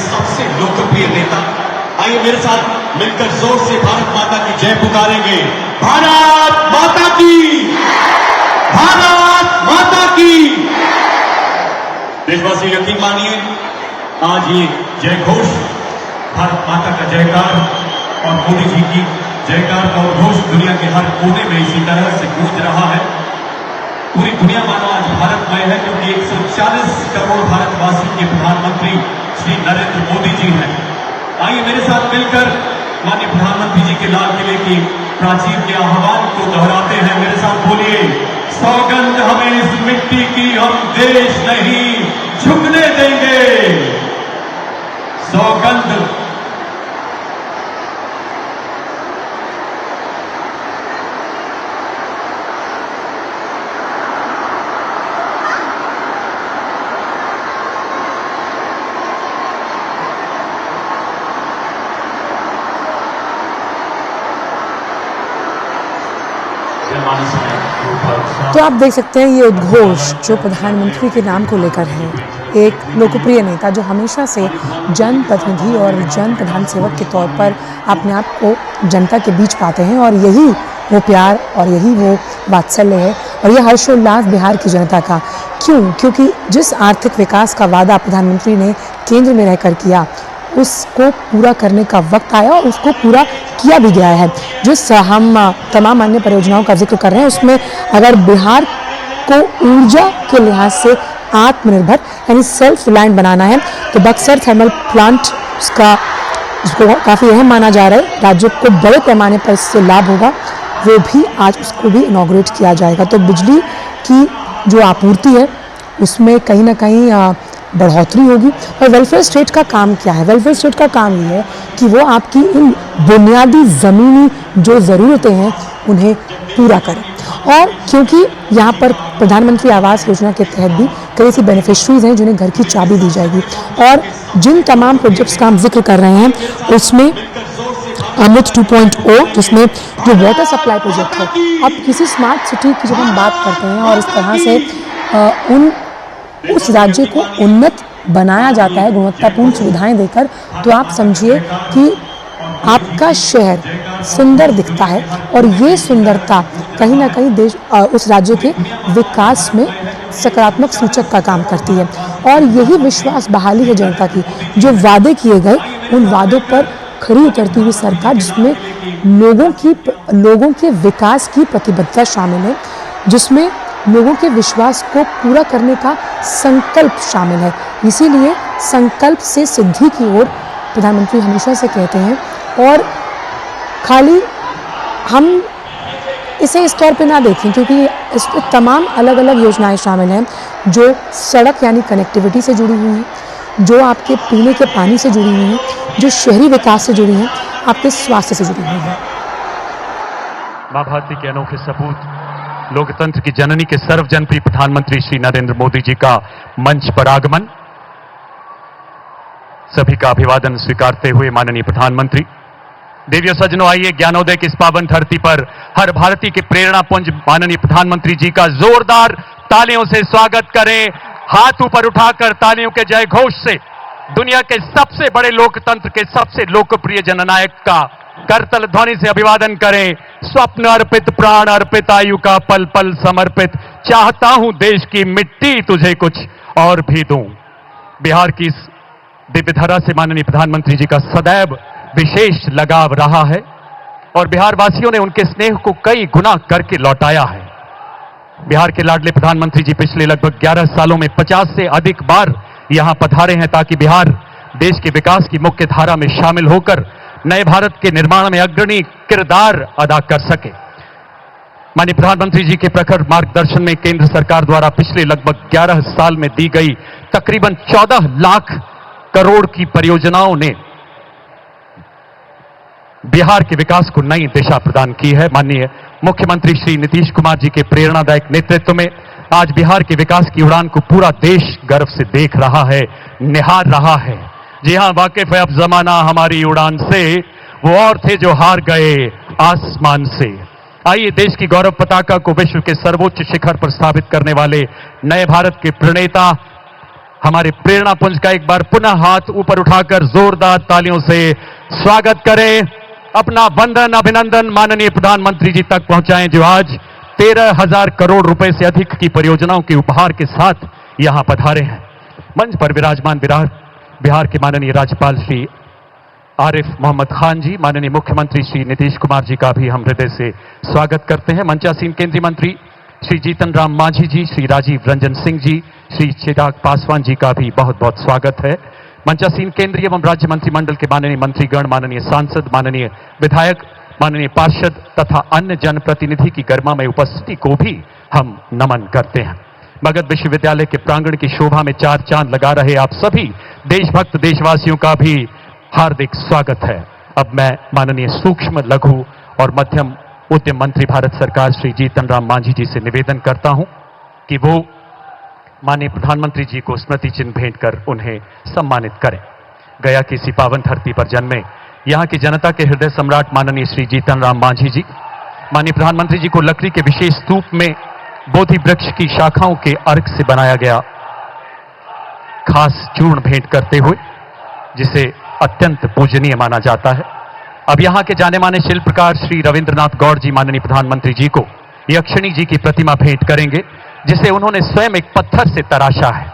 सबसे लोकप्रिय नेता। आइए मेरे साथ मिलकर जोर से भारत माता की जय पुकारेंगे। भारत माता की, भारत माता की। देशवासी यकीन मानिए, आज ये जय घोष, भारत माता का जयकार और मोदी जी की जयकार का उद्घोष दुनिया के हर कोने में इसी तरह से गूंज रहा है। पूरी दुनिया मानो आज भारतमय है, क्योंकि 140 करोड़ भारतवासी के प्रधानमंत्री श्री नरेंद्र मोदी जी हैं। आइए मेरे साथ मिलकर माननीय प्रधानमंत्री जी के लाल किले की प्राचीर के आह्वान को दोहराते हैं। मेरे साथ बोलिए, सौगंध हमें इस मिट्टी की, हम देश नहीं झुकने देंगे। सौगंध। तो आप देख सकते हैं ये उद्घोष जो प्रधानमंत्री के नाम को लेकर है। एक लोकप्रिय नेता जो हमेशा से जनप्रतिनिधि और जन प्रधान सेवक के तौर पर अपने आप को जनता के बीच पाते हैं, और यही वो प्यार और यही वो वात्सल्य है और ये हर्षोल्लास बिहार की जनता का। क्यों? क्योंकि जिस आर्थिक विकास का वादा प्रधानमंत्री ने केंद्र में रहकर किया, उसको पूरा करने का वक्त आया और उसको पूरा किया भी गया है। जिस हम तमाम अन्य परियोजनाओं का जिक्र कर रहे हैं, उसमें अगर बिहार को ऊर्जा के लिहाज से आत्मनिर्भर यानी सेल्फ रिलायंट बनाना है, तो बक्सर थर्मल प्लांट उसको काफ़ी अहम माना जा रहा है। राज्यों को बड़े पैमाने पर इससे लाभ होगा, वो भी आज उसको भी इनॉग्रेट किया जाएगा। तो बिजली की जो आपूर्ति है उसमें कहीं ना कहीं बढ़ोतरी होगी। और वेलफेयर स्टेट का काम क्या है? वेलफेयर स्टेट का काम ये है कि वो आपकी इन बुनियादी ज़मीनी जो ज़रूरतें हैं उन्हें पूरा करें। और क्योंकि यहाँ पर प्रधानमंत्री आवास योजना के तहत भी कई ऐसी बेनिफिशरीज हैं जिन्हें घर की चाबी दी जाएगी, और जिन तमाम प्रोजेक्ट्स का हम जिक्र कर रहे हैं उसमें अमृत 2.0 जिसमें जो वाटर सप्लाई प्रोजेक्ट है, अब किसी स्मार्ट सिटी की जब हम बात करते हैं और इस तरह से उस राज्य को उन्नत बनाया जाता है गुणवत्तापूर्ण सुविधाएं देकर, तो आप समझिए कि आपका शहर सुंदर दिखता है, और ये सुंदरता कहीं ना कहीं उस राज्य के विकास में सकारात्मक सूचक का काम करती है। और यही विश्वास बहाली है जनता की। जो वादे किए गए उन वादों पर खरी उतरती हुई सरकार, जिसमें लोगों के विकास की प्रतिबद्धता शामिल है, जिसमें लोगों के विश्वास को पूरा करने का संकल्प शामिल है। इसीलिए संकल्प से सिद्धि की ओर प्रधानमंत्री हमेशा से कहते हैं, और खाली हम इसे इस तौर पे ना देखें, क्योंकि इसमें तमाम अलग अलग योजनाएं शामिल हैं जो सड़क यानी कनेक्टिविटी से जुड़ी हुई हैं, जो आपके पीने के पानी से जुड़ी हुई हैं, जो शहरी विकास से जुड़ी हैं, आपके स्वास्थ्य से जुड़ी हुई हैं। मां भारती के अनोखे सपूत, लोकतंत्र की जननी के सर्वजनप्रिय प्रधानमंत्री श्री नरेंद्र मोदी जी का मंच पर आगमन। सभी का अभिवादन स्वीकारते हुए माननीय प्रधानमंत्री, देवियों सज्जनों, आइए ज्ञानोदय की इस पावन धरती पर हर भारतीय के प्रेरणा पुंज माननीय प्रधानमंत्री जी का जोरदार तालियों से स्वागत करें। हाथ ऊपर उठाकर तालियों के जय घोष से दुनिया के सबसे बड़े लोकतंत्र के सबसे लोकप्रिय जननायक का करतल ध्वनि से अभिवादन करें। स्वप्न अर्पित, प्राण अर्पित, आयु का पल पल समर्पित, चाहता हूं देश की मिट्टी तुझे कुछ और भी दूं। बिहार की इस दिव्य धरा से माननीय प्रधानमंत्री जी का सदैव विशेष लगाव रहा है, और बिहार वासियों ने उनके स्नेह को कई गुना करके लौटाया है। बिहार के लाडले प्रधानमंत्री जी पिछले लगभग 11 सालों में 50 से अधिक बार यहां पधारे हैं, ताकि बिहार देश के विकास की मुख्य धारा में शामिल होकर नए भारत के निर्माण में अग्रणी किरदार अदा कर सके। माननीय प्रधानमंत्री जी के प्रखर मार्गदर्शन में केंद्र सरकार द्वारा पिछले लगभग 11 साल में दी गई तकरीबन 14 लाख करोड़ की परियोजनाओं ने बिहार के विकास को नई दिशा प्रदान की है। माननीय मुख्यमंत्री श्री नीतीश कुमार जी के प्रेरणादायक नेतृत्व में आज बिहार के विकास की उड़ान को पूरा देश गर्व से देख रहा है, निहार रहा है। जी हां, वाकिफ है अब जमाना हमारी उड़ान से, वो और थे जो हार गए आसमान से। आइए देश की गौरव पताका को विश्व के सर्वोच्च शिखर पर स्थापित करने वाले नए भारत के प्रणेता हमारे प्रेरणा पुंज का एक बार पुनः हाथ ऊपर उठाकर जोरदार तालियों से स्वागत करें। अपना वंदन अभिनंदन माननीय प्रधानमंत्री जी तक पहुंचाएं, जो आज 13,000 करोड़ रुपए से अधिक की परियोजनाओं के उपहार के साथ यहां पधारे हैं। मंच पर विराजमान बिहार के माननीय राज्यपाल श्री आरिफ मोहम्मद खान जी, माननीय मुख्यमंत्री श्री नीतीश कुमार जी का भी हम हृदय से स्वागत करते हैं। मंचासीन केंद्रीय मंत्री श्री जीतन राम मांझी जी, श्री राजीव रंजन सिंह जी, श्री चिराग पासवान जी का भी बहुत बहुत स्वागत है। मंचासीन केंद्रीय एवं राज्य मंत्रिमंडल के माननीय मंत्रीगण, माननीय सांसद, माननीय विधायक, माननीय पार्षद तथा अन्य जनप्रतिनिधि की गरिमामय उपस्थिति को भी हम नमन करते हैं। मगध विश्वविद्यालय के प्रांगण की शोभा में चार चांद लगा रहे आप सभी देशभक्त देशवासियों का भी हार्दिक स्वागत है। अब मैं माननीय सूक्ष्म, लघु और मध्यम उद्यम मंत्री भारत सरकार श्री जीतन राम मांझी जी से निवेदन करता हूं कि वो माननीय प्रधानमंत्री जी को स्मृति चिन्ह भेंट कर उन्हें सम्मानित करें। गया की इसी पावन धरती पर जन्मे यहां की जनता के हृदय सम्राट माननीय श्री जीतन राम मांझी जी माननीय प्रधानमंत्री जी को लकड़ी के विशेष स्तूप में बोधि वृक्ष की शाखाओं के अर्क से बनाया गया खास चूर्ण भेंट करते हुए, जिसे अत्यंत पूजनीय माना जाता है। अब यहां के जाने माने शिल्पकार श्री रविंद्रनाथ गौड़ जी माननीय प्रधानमंत्री जी को यक्षिणी जी की प्रतिमा भेंट करेंगे, जिसे उन्होंने स्वयं एक पत्थर से तराशा है।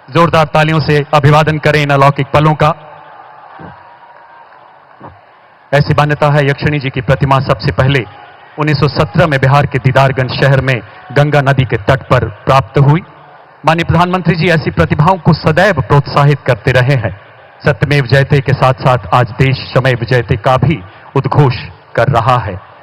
जोरदार तालियों से अभिवादन करें इन अलौकिक पलों का। ऐसी मान्यता है यक्षिणी जी की प्रतिमा सबसे पहले 1917 में बिहार के दीदारगंज शहर में गंगा नदी के तट पर प्राप्त हुई। माननीय प्रधानमंत्री जी ऐसी प्रतिभाओं को सदैव प्रोत्साहित करते रहे हैं। सत्यमेव जयते के साथ साथ आज देश शमैव जयते का भी उद्घोष कर रहा है।